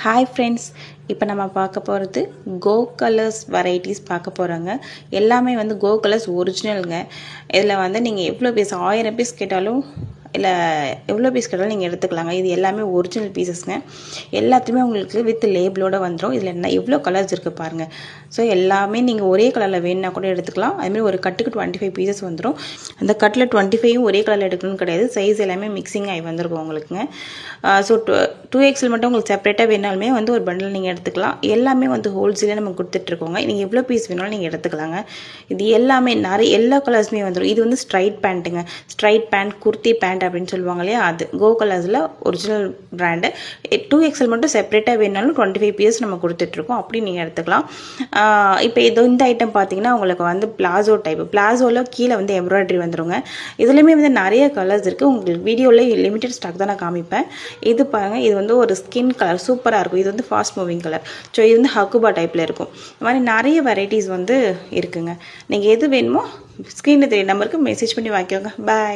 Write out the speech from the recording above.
Hi friends, இப்போ நம்ம பார்க்க போகிறது கோ கலர்ஸ் வெரைட்டிஸ் பார்க்க போகிறோங்க. எல்லாமே வந்து கோ கலர்ஸ் ஒரிஜினலுங்க. இதில் வந்து நீங்கள் எவ்வளோ பீஸ் 1000 பீஸ் கேட்டாலும் இல்லை எவ்வளோ பீஸ் கேட்டாலும் நீங்கள் எடுத்துக்கலாங்க. இது எல்லாமே ஒரிஜினல் பீசஸ்ங்க. எல்லாத்தையுமே உங்களுக்கு வித் லேபிளோடு வந்துடும். இதில் என்ன எவ்வளோ கலர்ஸ் இருக்குது பாருங்கள். ஸோ எல்லாமே நீங்கள் ஒரே கலரில் வேணுன்னா கூட எடுத்துக்கலாம். அதுமாதிரி ஒரு கட்டுக்கு 25 பீசஸ் வந்துடும். அந்த கட்டில் 25ம் ஒரே கலரில் எடுக்கணும்னு கிடையாது. சைஸ் எல்லாமே மிக்சிங் ஆகி வந்திருக்கும் உங்களுக்குங்க. ஸோ 2XL மட்டும் உங்களுக்கு செப்பரேட்டாக வேணாலுமே வந்து ஒரு பண்டில் நீங்கள் எடுத்துக்கலாம். எல்லாமே வந்து ஹோல்சேலாக நம்ம கொடுத்துட்ருக்கோங்க. நீங்கள் எவ்வளோ பீஸ் வேணாலும் நீங்கள் எடுத்துக்கலாங்க. இது எல்லாமே நிறைய எல்லா கலர்ஸுமே வந்துடும். இது வந்து ஸ்ட்ரைட் பேண்ட்டுங்க. ஸ்ட்ரைட் பேண்ட், குர்த்தி பேண்ட் அப்படின்னு சொல்லுவாங்க இல்லையா, அது கோ கலர்ஸில் ஒரிஜினல் பிராண்டு. 2XL மட்டும் செப்பரேட்டாக வேணாலும் 25 பீஸ் நம்ம கொடுத்துட்ருக்கோம். அப்படி நீங்கள் எடுத்துக்கலாம். இப்போ இந்த ஐட்டம் பார்த்தீங்கன்னா உங்களுக்கு வந்து பிளாசோ டைப். பிளாசோவில் கீழே வந்து எம்ப்ராய்டரி வந்துடுங்க. இதுலேயுமே வந்து நிறைய கலர்ஸ் இருக்குது. உங்களுக்கு வீடியோவில் லிமிட்டட் ஸ்டாக் தான் நான் காமிப்பேன். இது பாருங்கள், இது வந்து ஒரு ஸ்கின் கலர் சூப்பராக இருக்கும். இது வந்து ஃபாஸ்ட் மூவிங் கலர். ஸோ இது வந்து ஹக்குபா டைப்பில் இருக்கும். இந்த மாதிரி நிறைய வெரைட்டிஸ் வந்து இருக்குங்க. நீங்கள் எது வேணுமோ ஸ்க்ரீனில் தெரிய நம்பருக்கு மெசேஜ் பண்ணி வாங்கிக்கோங்க. பாய்.